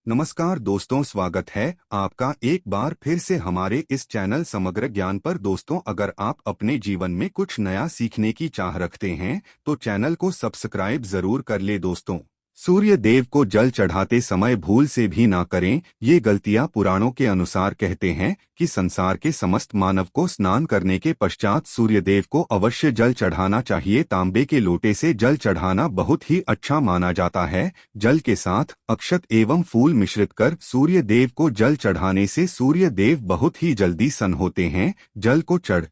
नमस्कार दोस्तों, स्वागत है आपका एक बार फिर से हमारे इस चैनल समग्र ज्ञान पर। दोस्तों, अगर आप अपने जीवन में कुछ नया सीखने की चाह रखते हैं तो चैनल को सब्सक्राइब जरूर कर ले। दोस्तों, सूर्य देव को जल चढ़ाते समय भूल से भी ना करें ये गलतियां। पुराणों के अनुसार कहते हैं कि संसार के समस्त मानव को स्नान करने के पश्चात सूर्य देव को अवश्य जल चढ़ाना चाहिए। तांबे के लोटे से जल चढ़ाना बहुत ही अच्छा माना जाता है। जल के साथ अक्षत एवं फूल मिश्रित कर सूर्य देव को जल चढ़ाने से सूर्य देव बहुत ही जल्दी सन्न होते हैं। जल को चढ़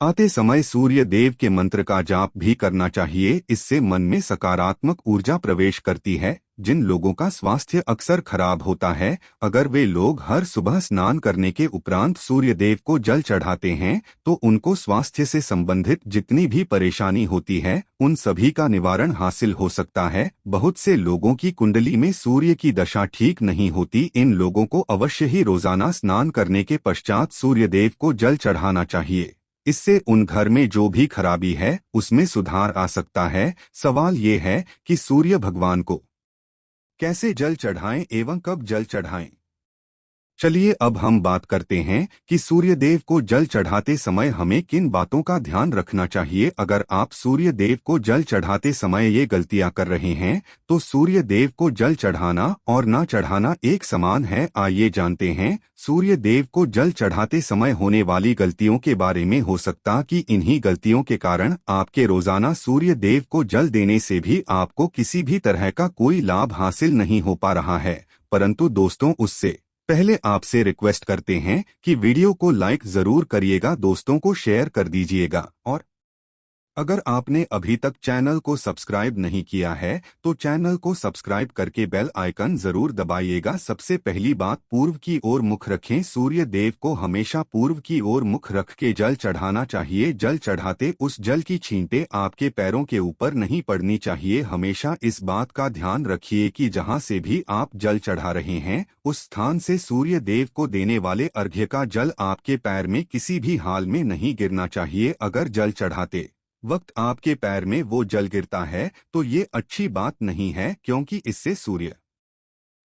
आते समय सूर्य देव के मंत्र का जाप भी करना चाहिए। इससे मन में सकारात्मक ऊर्जा प्रवेश करती है। जिन लोगों का स्वास्थ्य अक्सर खराब होता है, अगर वे लोग हर सुबह स्नान करने के उपरांत सूर्य देव को जल चढ़ाते हैं तो उनको स्वास्थ्य से संबंधित जितनी भी परेशानी होती है उन सभी का निवारण हासिल हो सकता है। बहुत से लोगों की कुंडली में सूर्य की दशा ठीक नहीं होती। इन लोगों को अवश्य ही रोजाना स्नान करने के पश्चात सूर्य देव को जल चढ़ाना चाहिए। इससे उन घर में जो भी खराबी है उसमें सुधार आ सकता है। सवाल ये है कि सूर्य भगवान को कैसे जल चढ़ाएं एवं कब जल चढ़ाएं। चलिए अब हम बात करते हैं कि सूर्य देव को जल चढ़ाते समय हमें किन बातों का ध्यान रखना चाहिए। अगर आप सूर्य देव को जल चढ़ाते समय ये गलतियां कर रहे हैं तो सूर्य देव को जल चढ़ाना और ना चढ़ाना एक समान है। आइए जानते हैं सूर्य देव को जल चढ़ाते समय होने वाली गलतियों के बारे में। हो सकता कि इन्हीं गलतियों के कारण आपके रोजाना सूर्य देव को जल देने से भी आपको किसी भी तरह का कोई लाभ हासिल नहीं हो पा रहा है। परंतु दोस्तों, उससे पहले आपसे रिक्वेस्ट करते हैं कि वीडियो को लाइक जरूर करिएगा, दोस्तों को शेयर कर दीजिएगा। और अगर आपने अभी तक चैनल को सब्सक्राइब नहीं किया है तो चैनल को सब्सक्राइब करके बेल आइकन जरूर दबाइएगा। सबसे पहली बात, पूर्व की ओर मुख रखें। सूर्य देव को हमेशा पूर्व की ओर मुख रख के जल चढ़ाना चाहिए। जल चढ़ाते उस जल की छींटे आपके पैरों के ऊपर नहीं पड़नी चाहिए। हमेशा इस बात का ध्यान रखिए कि जहां से भी आप जल चढ़ा रहे हैं उस स्थान से सूर्य देव को देने वाले अर्घ्य का जल आपके पैर में किसी भी हाल में नहीं गिरना चाहिए। अगर जल चढ़ाते वक्त आपके पैर में वो जल गिरता है तो ये अच्छी बात नहीं है, क्योंकि इससे सूर्य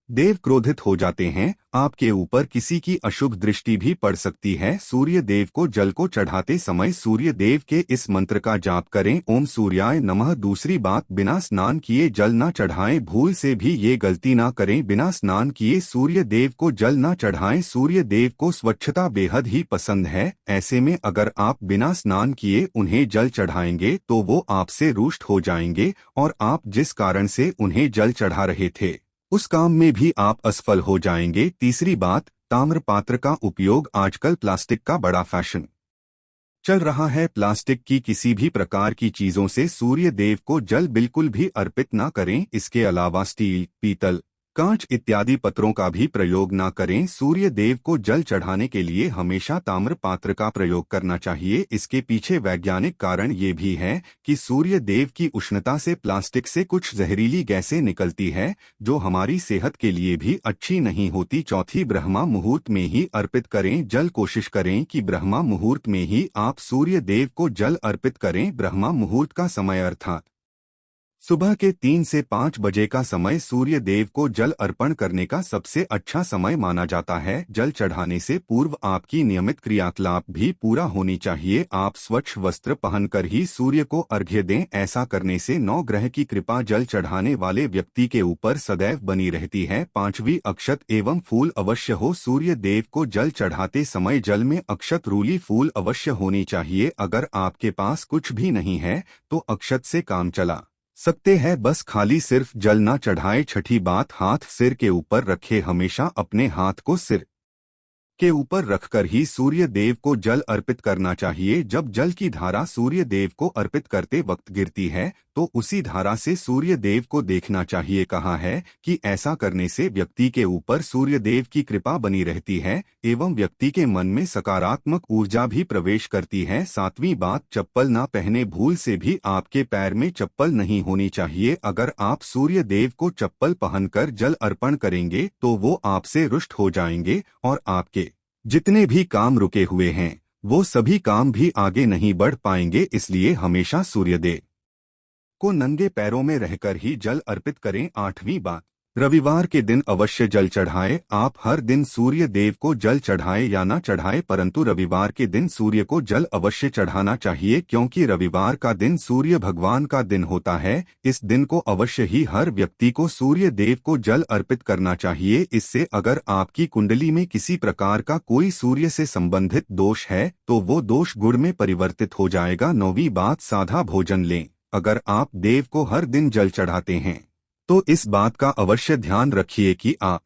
देव क्रोधित हो जाते हैं। आपके ऊपर किसी की अशुभ दृष्टि भी पड़ सकती है। सूर्य देव को जल को चढ़ाते समय सूर्य देव के इस मंत्र का जाप करें, ओम सूर्याय नमः। दूसरी बात, बिना स्नान किए जल न चढ़ाएं। भूल से भी ये गलती ना करें। बिना स्नान किए सूर्य देव को जल न चढ़ाएं। सूर्य देव को स्वच्छता बेहद ही पसंद है। ऐसे में अगर आप बिना स्नान किए उन्हें जल चढ़ाएंगे तो वो आपसे रुष्ट हो जाएंगे और आप जिस कारण से उन्हें जल चढ़ा रहे थे उस काम में भी आप असफल हो जाएंगे। तीसरी बात, ताम्र पात्र का उपयोग। आजकल प्लास्टिक का बड़ा फैशन चल रहा है। प्लास्टिक की किसी भी प्रकार की चीजों से सूर्य देव को जल बिल्कुल भी अर्पित ना करें। इसके अलावा स्टील, पीतल, कांच इत्यादि पत्रों का भी प्रयोग ना करें। सूर्य देव को जल चढ़ाने के लिए हमेशा ताम्र पात्र का प्रयोग करना चाहिए। इसके पीछे वैज्ञानिक कारण ये भी है कि सूर्य देव की उष्णता से प्लास्टिक से कुछ जहरीली गैसें निकलती है जो हमारी सेहत के लिए भी अच्छी नहीं होती। चौथी, ब्रह्मा मुहूर्त में ही अर्पित करें जल। कोशिश करें कि ब्रह्मा मुहूर्त में ही आप सूर्य देव को जल अर्पित करें। ब्रह्मा मुहूर्त का समय अर्थात सुबह के 3 से 5 बजे का समय सूर्य देव को जल अर्पण करने का सबसे अच्छा समय माना जाता है। जल चढ़ाने से पूर्व आपकी नियमित क्रियाकलाप भी पूरा होनी चाहिए। आप स्वच्छ वस्त्र पहनकर ही सूर्य को अर्घ्य दें। ऐसा करने से 9 ग्रह की कृपा जल चढ़ाने वाले व्यक्ति के ऊपर सदैव बनी रहती है। पांचवी, अक्षत एवं फूल अवश्य हो। सूर्य देव को जल चढ़ाते समय जल में अक्षत रूली फूल अवश्य होनी चाहिए। अगर आपके पास कुछ भी नहीं है तो अक्षत से काम चला सकते हैं, बस खाली सिर्फ जल ना चढ़ाए। छठी बात, हाथ सिर के ऊपर रखे। हमेशा अपने हाथ को सिर के ऊपर रखकर ही सूर्य देव को जल अर्पित करना चाहिए। जब जल की धारा सूर्य देव को अर्पित करते वक्त गिरती है तो उसी धारा से सूर्य देव को देखना चाहिए। कहा है कि ऐसा करने से व्यक्ति के ऊपर सूर्य देव की कृपा बनी रहती है एवं व्यक्ति के मन में सकारात्मक ऊर्जा भी प्रवेश करती है। सातवीं बात, चप्पल ना पहने। भूल से भी आपके पैर में चप्पल नहीं होनी चाहिए। अगर आप सूर्य देव को चप्पल पहनकर जल अर्पण करेंगे तो वो आपसे रुष्ट हो जाएंगे और आपके जितने भी काम रुके हुए हैं वो सभी काम भी आगे नहीं बढ़ पाएंगे। इसलिए हमेशा सूर्यदेव को नंगे पैरों में रहकर ही जल अर्पित करें। आठवीं बात, रविवार के दिन अवश्य जल चढ़ाए। आप हर दिन सूर्य देव को जल चढ़ाए या ना चढ़ाए, परंतु रविवार के दिन सूर्य को जल अवश्य चढ़ाना चाहिए, क्योंकि रविवार का दिन सूर्य भगवान का दिन होता है। इस दिन को अवश्य ही हर व्यक्ति को सूर्य देव को जल अर्पित करना चाहिए। इससे अगर आपकी कुंडली में किसी प्रकार का कोई सूर्य से संबंधित दोष है तो वो दोष गुण में परिवर्तित हो जाएगा। 9वीं बात, सादा भोजन लें। अगर आप देव को हर दिन जल चढ़ाते हैं तो इस बात का अवश्य ध्यान रखिए कि आप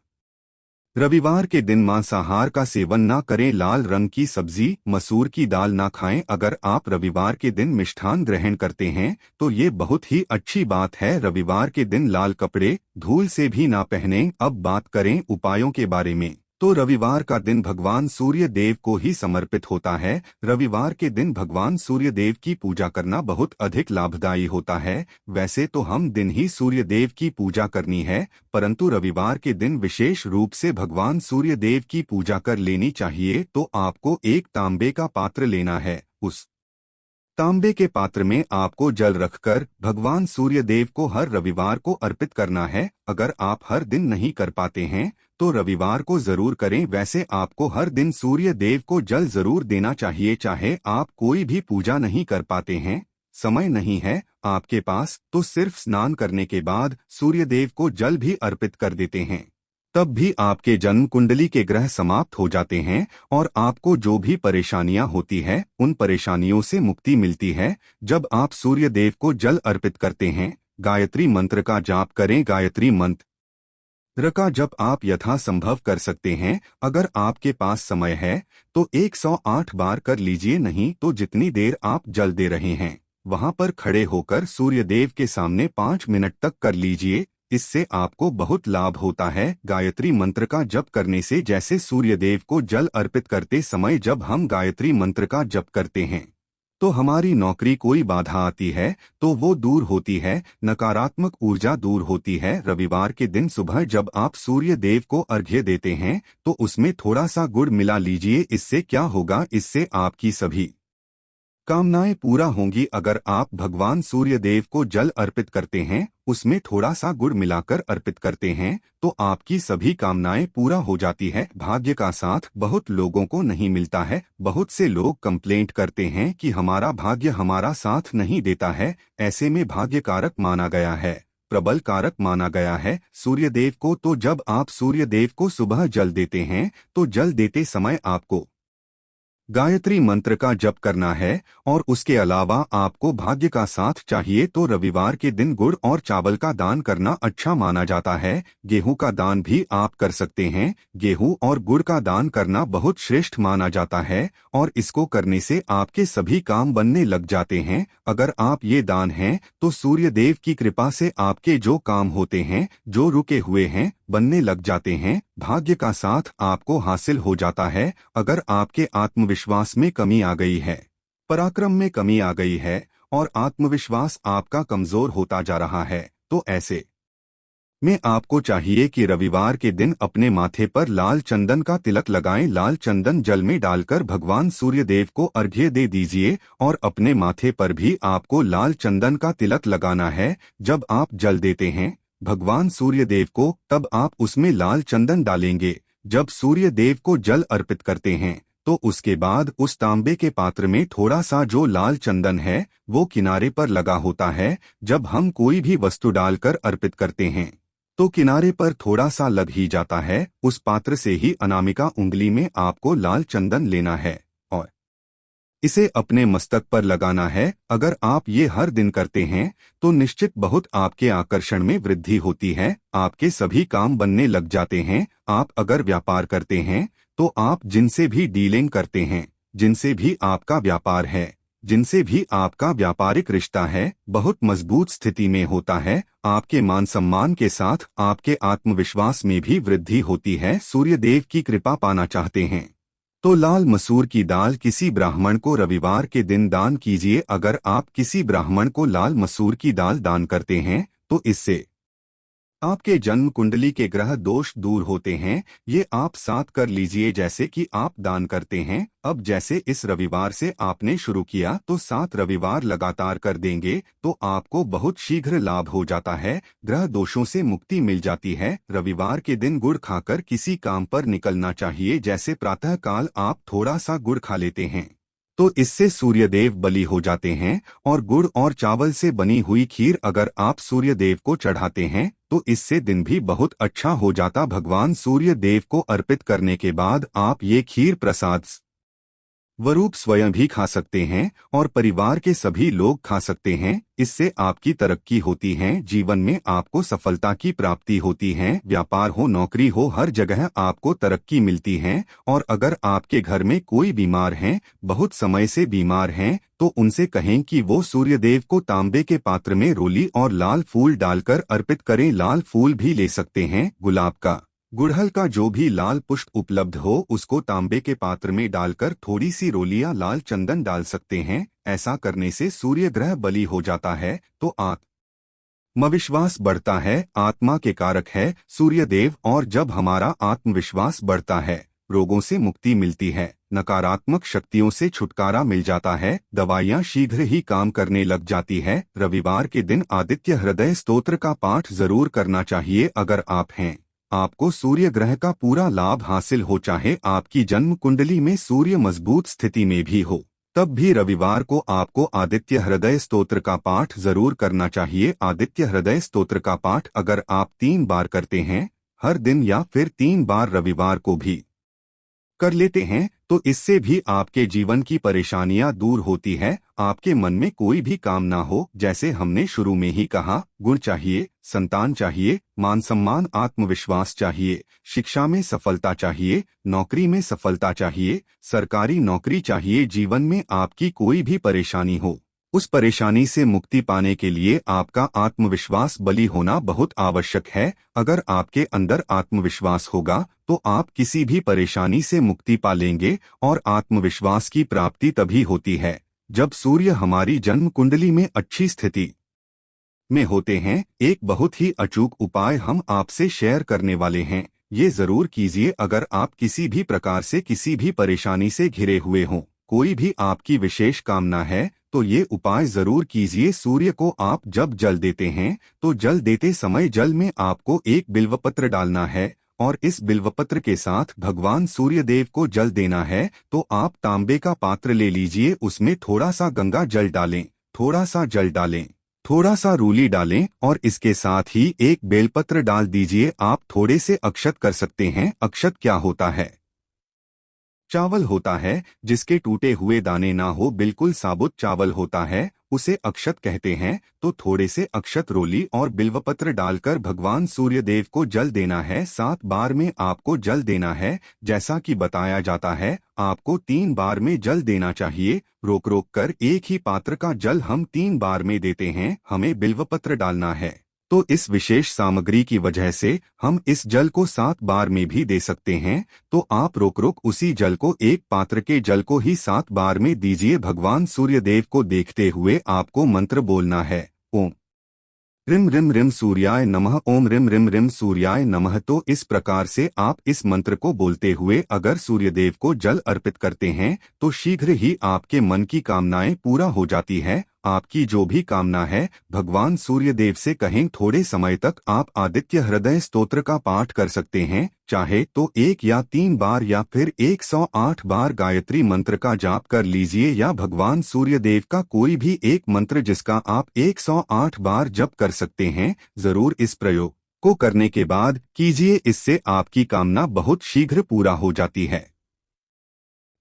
रविवार के दिन मांसाहार का सेवन ना करें। लाल रंग की सब्जी, मसूर की दाल ना खाएं। अगर आप रविवार के दिन मिष्ठान ग्रहण करते हैं तो ये बहुत ही अच्छी बात है। रविवार के दिन लाल कपड़े धूल से भी ना पहनें। अब बात करें उपायों के बारे में, तो रविवार का दिन भगवान सूर्य देव को ही समर्पित होता है। रविवार के दिन भगवान सूर्य देव की पूजा करना बहुत अधिक लाभदायी होता है। वैसे तो हम दिन ही सूर्य देव की पूजा करनी है, परंतु रविवार के दिन विशेष रूप से भगवान सूर्य देव की पूजा कर लेनी चाहिए। तो आपको एक तांबे का पात्र लेना है। उस तांबे के पात्र में आपको जल रखकर भगवान सूर्य देव को हर रविवार को अर्पित करना है। अगर आप हर दिन नहीं कर पाते हैं तो रविवार को जरूर करें। वैसे आपको हर दिन सूर्य देव को जल जरूर देना चाहिए, चाहे आप कोई भी पूजा नहीं कर पाते हैं, समय नहीं है आपके पास, तो सिर्फ स्नान करने के बाद सूर्य देव को जल भी अर्पित कर देते हैं। तब भी आपके जन्म कुंडली के ग्रह समाप्त हो जाते हैं और आपको जो भी परेशानियां होती है उन परेशानियों से मुक्ति मिलती है। जब आप सूर्य देव को जल अर्पित करते हैं, गायत्री मंत्र का जाप करें। गायत्री मंत्र का जप आप यथासंभव कर सकते हैं। अगर आपके पास समय है तो 108 बार कर लीजिए, नहीं तो जितनी देर आप जल दे रहे हैं वहां पर खड़े होकर सूर्य देव के सामने 5 मिनट तक कर लीजिए। इससे आपको बहुत लाभ होता है। गायत्री मंत्र का जप करने से, जैसे सूर्य देव को जल अर्पित करते समय जब हम गायत्री मंत्र का जप करते हैं तो हमारी नौकरी कोई बाधा आती है तो वो दूर होती है, नकारात्मक ऊर्जा दूर होती है। रविवार के दिन सुबह जब आप सूर्य देव को अर्घ्य देते हैं तो उसमें थोड़ा सा गुड़ मिला लीजिए। इससे क्या होगा, इससे आपकी सभी कामनाएं पूरा होंगी। अगर आप भगवान सूर्य देव को जल अर्पित करते हैं, उसमें थोड़ा सा गुड़ मिलाकर अर्पित करते हैं तो आपकी सभी कामनाएं पूरा हो जाती है। भाग्य का साथ बहुत लोगों को नहीं मिलता है। बहुत से लोग कंप्लेंट करते हैं कि हमारा भाग्य हमारा साथ नहीं देता है। ऐसे में भाग्य कारक माना गया है, प्रबल कारक माना गया है सूर्य देव को। तो जब आप सूर्य देव को सुबह जल देते हैं तो जल देते समय आपको गायत्री मंत्र का जप करना है और उसके अलावा आपको भाग्य का साथ चाहिए तो रविवार के दिन गुड़ और चावल का दान करना अच्छा माना जाता है। गेहूं का दान भी आप कर सकते हैं। गेहूं और गुड़ का दान करना बहुत श्रेष्ठ माना जाता है और इसको करने से आपके सभी काम बनने लग जाते हैं। अगर आप ये दान हैं तो सूर्य देव की कृपा से आपके जो काम होते हैं, जो रुके हुए हैं, बनने लग जाते हैं। भाग्य का साथ आपको हासिल हो जाता है। अगर आपके आत्मविश्वास में कमी आ गई है, पराक्रम में कमी आ गई है और आत्मविश्वास आपका कमजोर होता जा रहा है तो ऐसे में आपको चाहिए कि रविवार के दिन अपने माथे पर लाल चंदन का तिलक लगाएं। लाल चंदन जल में डालकर भगवान सूर्य देव को अर्घ्य दे दीजिए और अपने माथे पर भी आपको लाल चंदन का तिलक लगाना है। जब आप जल देते हैं भगवान सूर्य देव को, तब आप उसमें लाल चंदन डालेंगे। जब सूर्य देव को जल अर्पित करते हैं तो उसके बाद उस तांबे के पात्र में थोड़ा सा जो लाल चंदन है वो किनारे पर लगा होता है। जब हम कोई भी वस्तु डालकर अर्पित करते हैं तो किनारे पर थोड़ा सा लग ही जाता है। उस पात्र से ही अनामिका उंगली में आपको लाल चंदन लेना है और इसे अपने मस्तक पर लगाना है। अगर आप ये हर दिन करते हैं तो निश्चित बहुत आपके आकर्षण में वृद्धि होती है, आपके सभी काम बनने लग जाते हैं। आप अगर व्यापार करते हैं तो आप जिनसे भी डीलिंग करते हैं, जिनसे भी आपका व्यापार है, जिनसे भी आपका व्यापारिक रिश्ता है, बहुत मजबूत स्थिति में होता है। आपके मान सम्मान के साथ आपके आत्मविश्वास में भी वृद्धि होती है। सूर्य देव की कृपा पाना चाहते हैं तो लाल मसूर की दाल किसी ब्राह्मण को रविवार के दिन दान कीजिए। अगर आप किसी ब्राह्मण को लाल मसूर की दाल दान करते हैं तो इससे आपके जन्म कुंडली के ग्रह दोष दूर होते हैं। ये आप साथ कर लीजिए जैसे कि आप दान करते हैं। अब जैसे इस रविवार से आपने शुरू किया तो 7 रविवार लगातार कर देंगे तो आपको बहुत शीघ्र लाभ हो जाता है। ग्रह दोषों से मुक्ति मिल जाती है। रविवार के दिन गुड़ खाकर किसी काम पर निकलना चाहिए। जैसे प्रातः काल आप थोड़ा सा गुड़ खा लेते हैं तो इससे सूर्यदेव बलि हो जाते हैं। और गुड़ और चावल से बनी हुई खीर अगर आप सूर्यदेव को चढ़ाते हैं तो इससे दिन भी बहुत अच्छा हो जाता। भगवान सूर्यदेव को अर्पित करने के बाद आप ये खीर प्रसाद स्वरूप स्वयं भी खा सकते हैं और परिवार के सभी लोग खा सकते हैं। इससे आपकी तरक्की होती है, जीवन में आपको सफलता की प्राप्ति होती है। व्यापार हो, नौकरी हो, हर जगह आपको तरक्की मिलती है। और अगर आपके घर में कोई बीमार हैं, बहुत समय से बीमार हैं, तो उनसे कहें कि वो सूर्यदेव को तांबे के पात्र में रोली और लाल फूल डालकर अर्पित करें। लाल फूल भी ले सकते हैं, गुलाब का, गुड़हल का, जो भी लाल पुष्प उपलब्ध हो उसको तांबे के पात्र में डालकर थोड़ी सी रोलियां लाल चंदन डाल सकते हैं। ऐसा करने से सूर्य ग्रह बलि हो जाता है तो आत्मविश्वास बढ़ता है। आत्मा के कारक है सूर्यदेव, और जब हमारा आत्मविश्वास बढ़ता है रोगों से मुक्ति मिलती है, नकारात्मक शक्तियों से छुटकारा मिल जाता है, दवाइयाँ शीघ्र ही काम करने लग जाती है। रविवार के दिन आदित्य हृदय स्तोत्र का पाठ जरूर करना चाहिए। अगर आप हैं, आपको सूर्य ग्रह का पूरा लाभ हासिल हो, चाहे आपकी जन्म कुंडली में सूर्य मजबूत स्थिति में भी हो, तब भी रविवार को आपको आदित्य हृदय स्तोत्र का पाठ जरूर करना चाहिए। आदित्य हृदय स्तोत्र का पाठ अगर आप 3 बार करते हैं हर दिन या फिर 3 बार रविवार को भी कर लेते हैं तो इससे भी आपके जीवन की परेशानियां दूर होती है। आपके मन में कोई भी काम ना हो, जैसे हमने शुरू में ही कहा, गुण चाहिए, संतान चाहिए, मान सम्मान, आत्मविश्वास चाहिए, शिक्षा में सफलता चाहिए, नौकरी में सफलता चाहिए, सरकारी नौकरी चाहिए, जीवन में आपकी कोई भी परेशानी हो, उस परेशानी से मुक्ति पाने के लिए आपका आत्मविश्वास बली होना बहुत आवश्यक है। अगर आपके अंदर आत्मविश्वास होगा तो आप किसी भी परेशानी से मुक्ति पा लेंगे। और आत्मविश्वास की प्राप्ति तभी होती है जब सूर्य हमारी जन्म कुंडली में अच्छी स्थिति में होते हैं। एक बहुत ही अचूक उपाय हम आपसे शेयर करने वाले हैं, ये जरूर कीजिए। अगर आप किसी भी प्रकार से किसी भी परेशानी से घिरे हुए हों, कोई भी आपकी विशेष कामना है, तो ये उपाय जरूर कीजिए। सूर्य को आप जब जल देते हैं तो जल देते समय जल में आपको एक बिल्वपत्र डालना है और इस बिल्वपत्र के साथ भगवान सूर्यदेव को जल देना है। तो आप तांबे का पात्र ले लीजिए, उसमें थोड़ा सा गंगा जल डालें, थोड़ा सा जल डालें, थोड़ा सा रूली डालें और इसके साथ ही एक बेलपत्र डाल दीजिए। आप थोड़े से अक्षत कर सकते हैं। अक्षत क्या होता है? चावल होता है जिसके टूटे हुए दाने ना हो, बिल्कुल साबुत चावल होता है, उसे अक्षत कहते हैं। तो थोड़े से अक्षत, रोली और बिल्वपत्र डालकर भगवान सूर्यदेव को जल देना है। 7 बार में आपको जल देना है। जैसा कि बताया जाता है आपको 3 बार में जल देना चाहिए। रोक रोक कर एक ही पात्र का जल हम 3 बार में देते हैं, हमें बिल्वपत्र डालना है। तो इस विशेष सामग्री की वजह से हम इस जल को 7 बार में भी दे सकते हैं। तो आप रोक रोक उसी जल को, एक पात्र के जल को ही 7 बार में दीजिए। भगवान सूर्यदेव को देखते हुए आपको मंत्र बोलना है, ओम रिम रिम रिम सूर्याय नमः, ओम रिम रिम रिम सूर्याय नमः। तो इस प्रकार से आप इस मंत्र को बोलते हुए अगर सूर्यदेव को जल अर्पित करते हैं तो शीघ्र ही आपके मन की कामनाएं पूरा हो जाती है। आपकी जो भी कामना है भगवान सूर्यदेव से कहें। थोड़े समय तक आप आदित्य हृदय स्तोत्र का पाठ कर सकते हैं, चाहे तो 1 या 3 बार या फिर 108 बार गायत्री मंत्र का जाप कर लीजिए, या भगवान सूर्यदेव का कोई भी एक मंत्र जिसका आप 108 बार जप कर सकते हैं। जरूर इस प्रयोग को करने के बाद कीजिए, इससे आपकी कामना बहुत शीघ्र पूरा हो जाती है।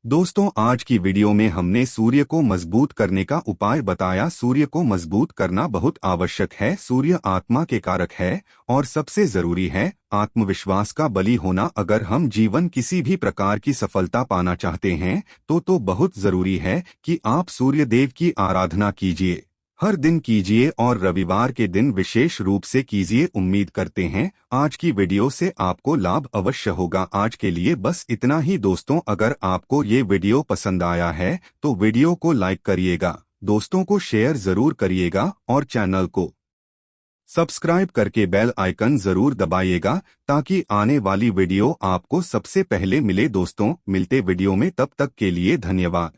दोस्तों, आज की वीडियो में हमने सूर्य को मजबूत करने का उपाय बताया। सूर्य को मजबूत करना बहुत आवश्यक है। सूर्य आत्मा के कारक है और सबसे जरूरी है आत्मविश्वास का बली होना। अगर हम जीवन किसी भी प्रकार की सफलता पाना चाहते हैं तो बहुत जरूरी है कि आप सूर्यदेव की आराधना कीजिए, हर दिन कीजिए और रविवार के दिन विशेष रूप से कीजिए। उम्मीद करते हैं आज की वीडियो से आपको लाभ अवश्य होगा। आज के लिए बस इतना ही दोस्तों। अगर आपको ये वीडियो पसंद आया है तो वीडियो को लाइक करिएगा, दोस्तों को शेयर जरूर करिएगा और चैनल को सब्सक्राइब करके बेल आइकन जरूर दबाइएगा ताकि आने वाली वीडियो आपको सबसे पहले मिले। दोस्तों, मिलते वीडियो में, तब तक के लिए धन्यवाद।